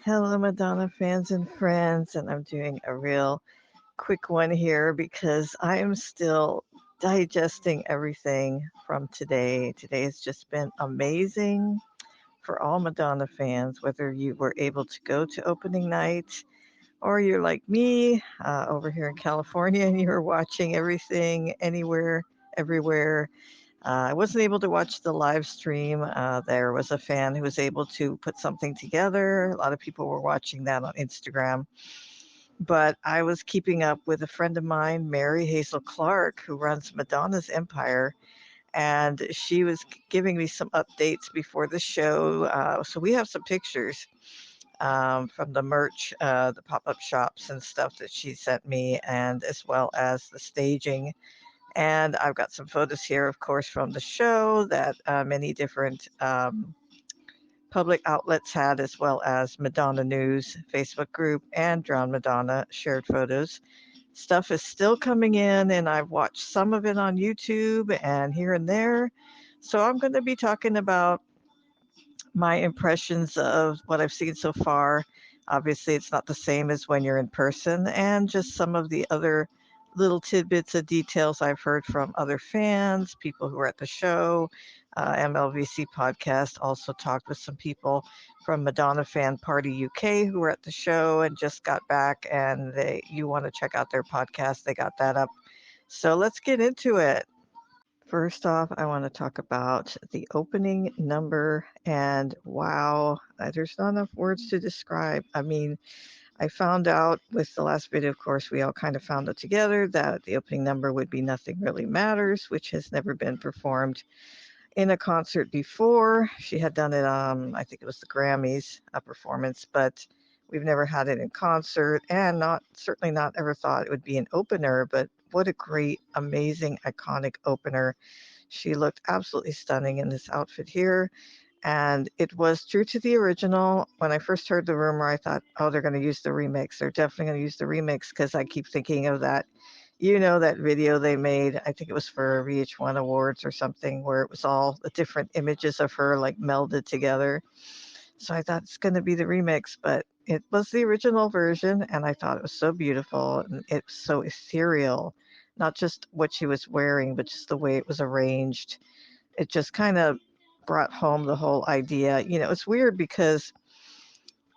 Hello, Madonna fans and friends, and I'm doing a real quick one here because I am still digesting everything from today. Today has just been amazing for all Madonna fans, whether you were able to go to opening night or you're like me over here in California and you're watching everything, anywhere, everywhere. I wasn't able to watch the live stream. There was a fan who was able to put something together. A lot of people were watching that on Instagram. But I was keeping up with a friend of mine, Mary Hazel Clark, who runs Madonna's Empire, and she was giving me some updates before the show. So we have some pictures from the merch, the pop up shops and stuff that she sent me, and as well as the staging. And I've got some photos here, of course, from the show that many different public outlets had, as well as Madonna News Facebook group and Drown Madonna shared photos. Stuff is still coming in, and I've watched some of it on YouTube and here and there. So I'm going to be talking about my impressions of what I've seen so far. Obviously, it's not the same as when you're in person, and just some of the other little tidbits of details I've heard from other fans, people who were at the show. MLVC podcast also talked with some people from Madonna Fan Party UK who were at the show and just got back, and you want to check out their podcast. They got that up. So let's get into it. First off, I want to talk about the opening number, and wow, there's not enough words to describe. I mean, I found out with the last video, of course, we all kind of found it together that the opening number would be Nothing Really Matters, which has never been performed in a concert before. She had done it, I think it was the Grammys performance, but we've never had it in concert, and not certainly not ever thought it would be an opener. But what a great, amazing, iconic opener! She looked absolutely stunning in this outfit here. And it was true to the original. When I first heard the rumor, I thought, oh, they're going to use the remix. They're definitely going to use the remix because I keep thinking of that, that video they made. I think it was for VH1 Awards or something, where it was all the different images of her like melded together. So I thought it's going to be the remix, but it was the original version. And I thought it was so beautiful and it was so ethereal. Not just what she was wearing, but just the way it was arranged. It just kind of brought home the whole idea. It's weird because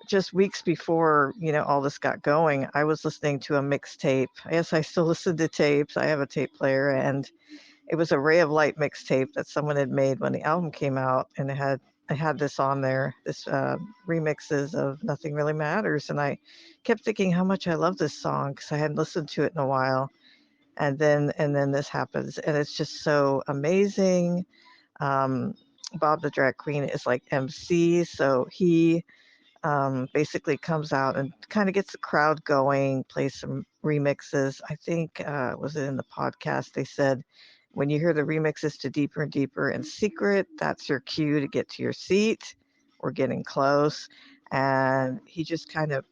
just weeks before, all this got going, I was listening to a mixtape. Yes, I still listen to tapes. I have a tape player, and it was a Ray of Light mixtape that someone had made when the album came out, and I had this on there, this remixes of Nothing Really Matters, and I kept thinking how much I love this song because I hadn't listened to it in a while, and then this happens, and it's just so amazing. Um, Bob the drag queen is like MC, so he basically comes out and kind of gets the crowd going, plays some remixes. I think, was it in the podcast? They said when you hear the remixes to Deeper and Deeper and Secret, that's your cue to get to your seat. We're getting close. And he just kind of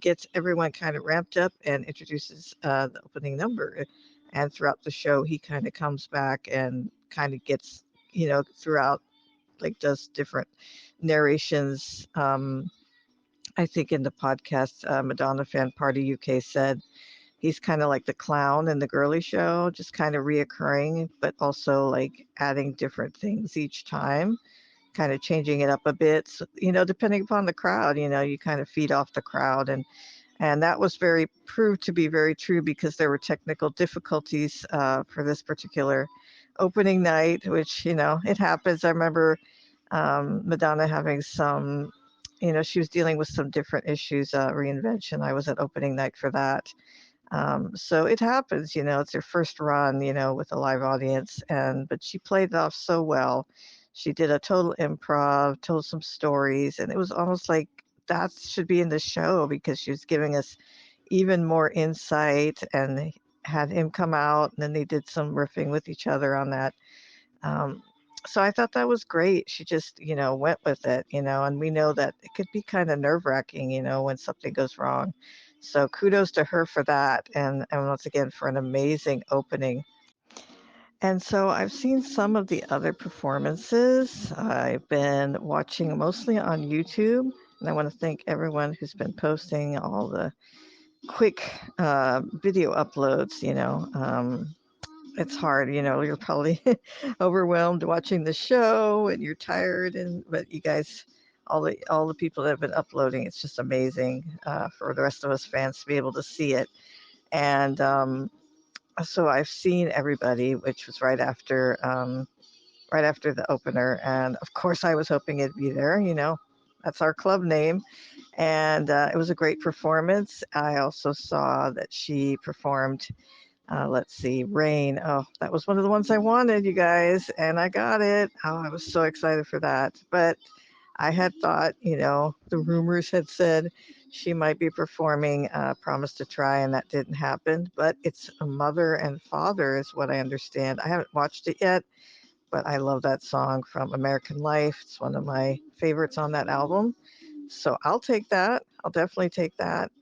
gets everyone kind of ramped up and introduces the opening number. And throughout the show, he kind of comes back and kind of gets, throughout, like, does different narrations. I think in the podcast, Madonna Fan Party UK said he's kind of like the clown in the girly show, just kind of reoccurring, but also like adding different things each time, kind of changing it up a bit. So, depending upon the crowd, you kind of feed off the crowd, and that was very proved to be very true because there were technical difficulties for this particular opening night, which it happens. I remember Madonna having some, she was dealing with some different issues, reinvention. I was at opening night for that. So it happens, it's her first run, with a live audience, but she played it off so well. She did a total improv, told some stories, and it was almost like that should be in the show because she was giving us even more insight and had him come out, and then they did some riffing with each other on that. Um, so I thought that was great. She just, went with it, and we know that it could be kind of nerve wracking, when something goes wrong. So kudos to her for that. And once again, for an amazing opening. And so I've seen some of the other performances. I've been watching mostly on YouTube. And I want to thank everyone who's been posting all the quick video uploads. It's hard, you're probably overwhelmed watching the show and you're tired, but you guys, all the people that have been uploading, it's just amazing for the rest of us fans to be able to see it. And so I've seen everybody, which was right after the opener, and of course I was hoping it'd be there. That's our club name, and it was a great performance. I also saw that she performed. Let's see, Rain. Oh, that was one of the ones I wanted, you guys, and I got it. Oh, I was so excited for that. But I had thought, the rumors had said she might be performing Promise to Try, and that didn't happen. But it's a mother and father, is what I understand. I haven't watched it yet, but I love that song from American Life. It's one of my favorites on that album. So I'll take that. I'll definitely take that.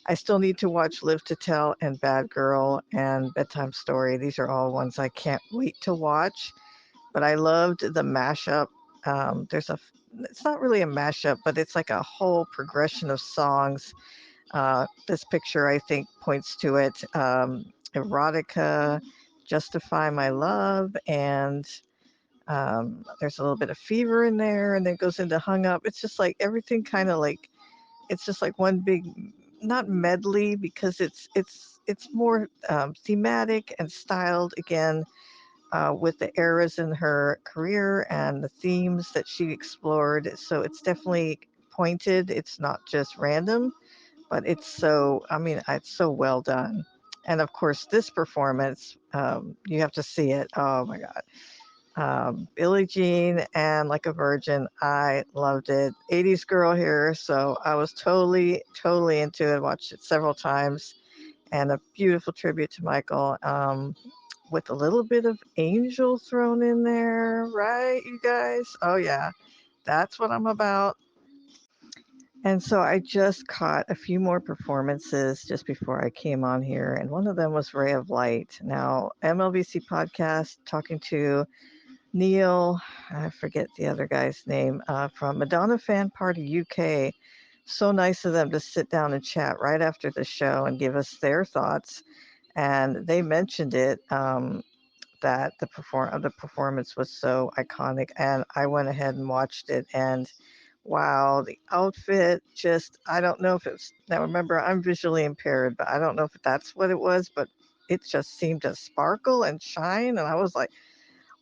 I still need to watch Live to Tell and Bad Girl and Bedtime Story. These are all ones I can't wait to watch. But I loved the mashup. It's not really a mashup, but it's like a whole progression of songs. This picture, I think, points to it. Erotica, Justify My Love, and there's a little bit of Fever in there, and then it goes into Hung Up. It's just like everything kind of like, it's just like one big, not medley, because it's more thematic and styled again, with the eras in her career and the themes that she explored. So it's definitely pointed. It's not just random, but it's so well done. And of course, this performance, you have to see it. Oh my God. Billie Jean and Like a Virgin, I loved it. 80s girl here, so I was totally, totally into it. Watched it several times, and a beautiful tribute to Michael, with a little bit of Angel thrown in there, right, you guys? Oh yeah, that's what I'm about. And so I just caught a few more performances just before I came on here, and one of them was Ray of Light. Now, MLBC podcast talking to Neil, I forget the other guy's name, from Madonna Fan Party UK. So nice of them to sit down and chat right after the show and give us their thoughts. And they mentioned it, that the performance was so iconic, and I went ahead and watched it. And wow, the outfit, just, I don't know if it's, now remember, I'm visually impaired, but I don't know if that's what it was, but it just seemed to sparkle and shine. And I was like,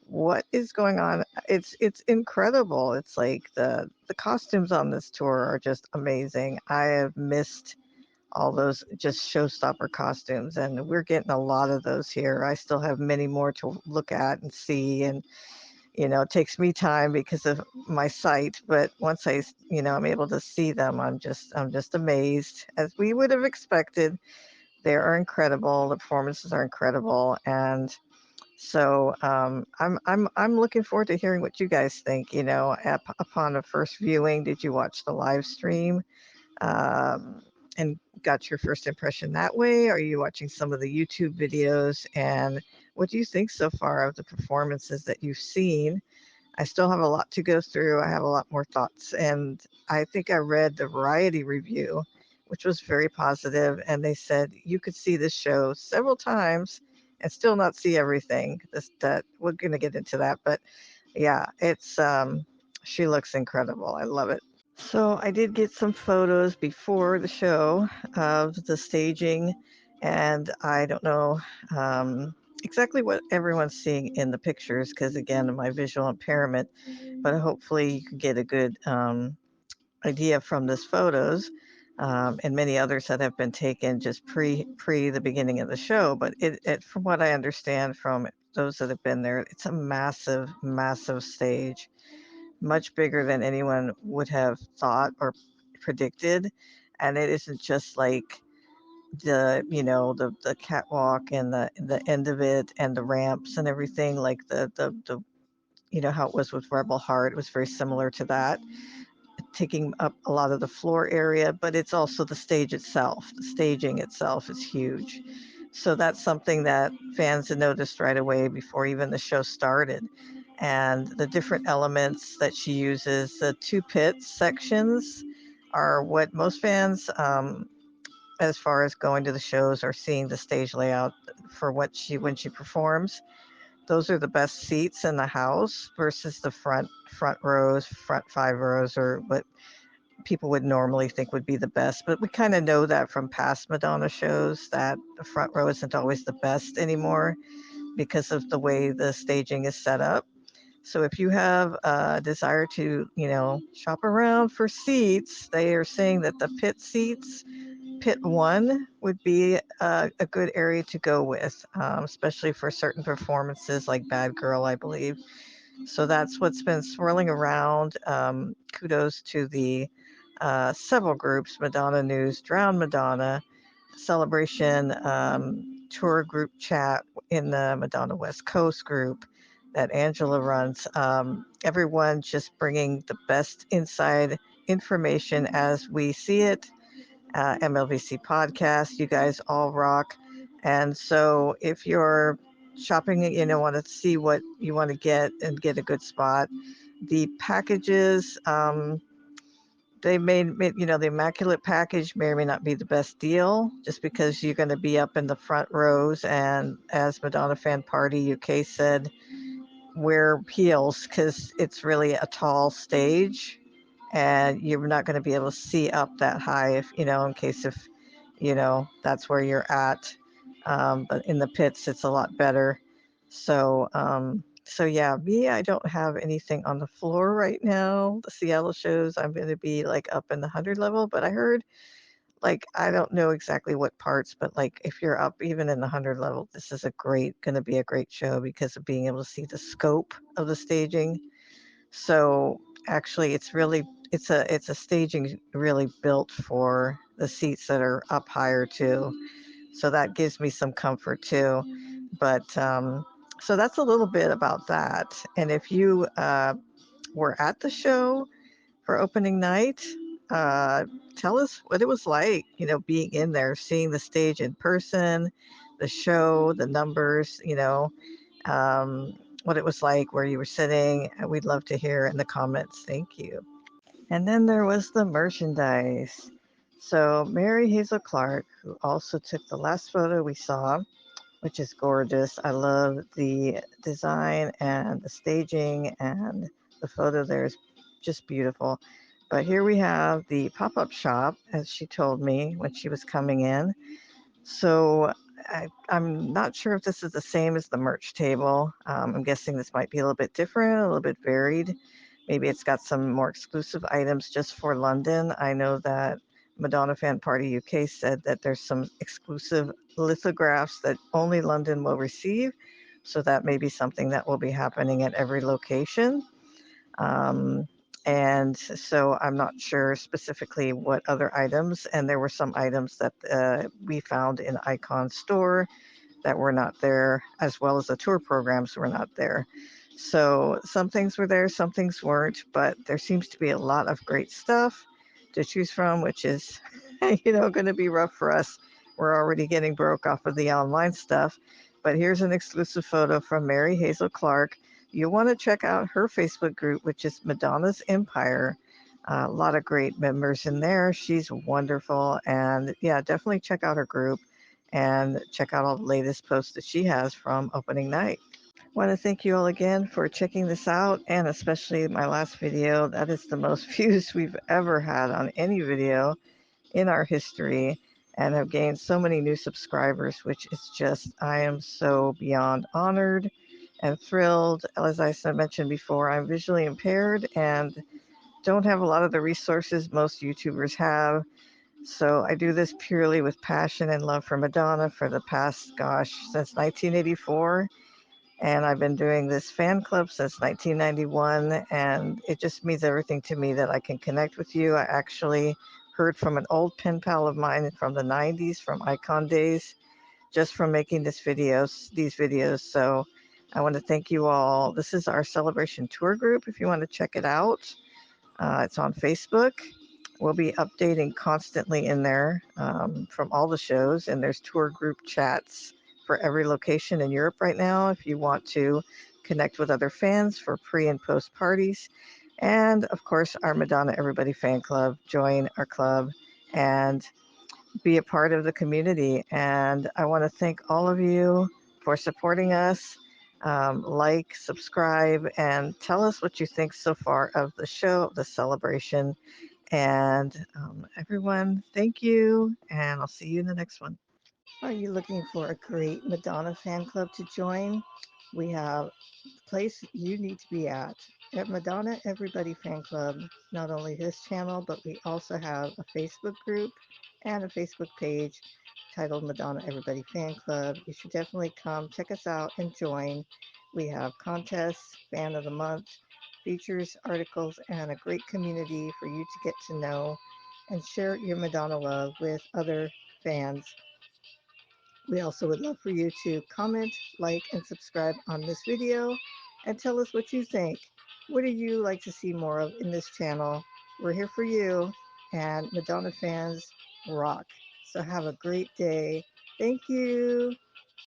what is going on? It's incredible. It's like the costumes on this tour are just amazing. I have missed all those just showstopper costumes, and we're getting a lot of those here. I still have many more to look at and see, and it takes me time because of my sight, but once I'm able to see them, I'm just amazed, as we would have expected. They are incredible. The performances are incredible, and so I'm looking forward to hearing what you guys think. Upon a first viewing, did you watch the live stream, and got your first impression that way? Are you watching some of the YouTube videos? And what do you think so far of the performances that you've seen? I still have a lot to go through. I have a lot more thoughts. And I think I read the Variety review, which was very positive, and they said you could see this show several times and still not see everything. That we're going to get into that, but yeah, it's she looks incredible. I love it. So I did get some photos before the show of the staging, and I don't know exactly what everyone's seeing in the pictures because, again, of my visual impairment, but hopefully you can get a good idea from these photos, and many others that have been taken just pre the beginning of the show. But from what I understand from those that have been there, it's a massive, massive stage, much bigger than anyone would have thought or predicted. And it isn't just like the catwalk and the end of it and the ramps and everything, like the how it was with Rebel Heart. It was very similar to that, taking up a lot of the floor area, but it's also the stage itself. The staging itself is huge. So that's something that fans had noticed right away before even the show started. and the different elements that she uses. The two pit sections are what most fans, as far as going to the shows or seeing the stage layout for what she when she performs, those are the best seats in the house versus the front rows, front 5 rows, or what people would normally think would be the best. But we kind of know that from past Madonna shows that the front row isn't always the best anymore because of the way the staging is set up. So if you have a desire to, shop around for seats, they are saying that the pit seats, pit one would be a good area to go with, especially for certain performances like Bad Girl, I believe. So that's what's been swirling around. Kudos to the several groups: Madonna News, Drown Madonna, Celebration, tour group chat in the Madonna West Coast group that Angela runs. Everyone just bringing the best inside information as we see it. MLVC podcast, you guys all rock. And so if you're shopping, want to see what you want to get and get a good spot, the packages, they the immaculate package may or may not be the best deal just because you're going to be up in the front rows. And as Madonna Fan Party UK said, wear heels because it's really a tall stage and you're not going to be able to see up that high if, in case if, that's where you're at. But in the pits, it's a lot better. So yeah, me, I don't have anything on the floor right now. The Seattle shows, I'm going to be like up in the 100 level, but I heard like, I don't know exactly what parts, but like if you're up even in the 100 level, this is going to be a great show because of being able to see the scope of the staging. So actually it's a staging really built for the seats that are up higher too. So that gives me some comfort too. But so that's a little bit about that. And if you were at the show for opening night, uh, tell us what it was like, being in there, seeing the stage in person, the show, the numbers, what it was like, where you were sitting. We'd love to hear in the comments. Thank you. And then there was the merchandise. So Mary Hazel Clark, who also took the last photo we saw, which is gorgeous. I love the design and the staging, and the photo there is just beautiful. But here we have the pop-up shop, as she told me when she was coming in. So I'm not sure if this is the same as the merch table. I'm guessing this might be a little bit different, a little bit varied. Maybe it's got some more exclusive items just for London. I know that Madonna Fan Party UK said that there's some exclusive lithographs that only London will receive. So that may be something that will be happening at every location. And so I'm not sure specifically what other items. And there were some items that we found in Icon Store that were not there, as well as the tour programs were not there. So some things were there, some things weren't, but there seems to be a lot of great stuff to choose from, which is, going to be rough for us. We're already getting broke off of the online stuff. But here's an exclusive photo from Mary Hazel Clark. You'll want to check out her Facebook group, which is Madonna's Empire. A lot of great members in there. She's wonderful. And yeah, definitely check out her group and check out all the latest posts that she has from opening night. I want to thank you all again for checking this out, and especially my last video. That is the most views we've ever had on any video in our history, and have gained so many new subscribers, which is just, I am so beyond honored and thrilled. As I mentioned before, I'm visually impaired and don't have a lot of the resources most YouTubers have. So I do this purely with passion and love for Madonna for the past, since 1984. And I've been doing this fan club since 1991. And it just means everything to me that I can connect with you. I actually heard from an old pen pal of mine from the 90s, from Icon days, just from making these videos. So I want to thank you all. This is our celebration tour group. If you want to check it out, it's on Facebook. We'll be updating constantly in there from all the shows, and there's tour group chats for every location in Europe right now. If you want to connect with other fans for pre and post parties, and of course, our Madonna Everybody fan club. Join our club and be a part of the community. And I want to thank all of you for supporting us. Like, subscribe, and tell us what you think so far of the show, of the celebration. And everyone, thank you, and I'll see you in the next one. Are you looking for a great Madonna fan club to join? We have the place you need to be at Madonna Everybody Fan Club. Not only this channel, but we also have a Facebook group and a Facebook page titled Madonna Everybody Fan Club. You should definitely come check us out and join. We have contests, fan of the month, features, articles, and a great community for you to get to know and share your Madonna love with other fans. We also would love for you to comment, like, and subscribe on this video and tell us what you think. What do you like to see more of in this channel? We're here for you, and Madonna fans rock. So have a great day. Thank you.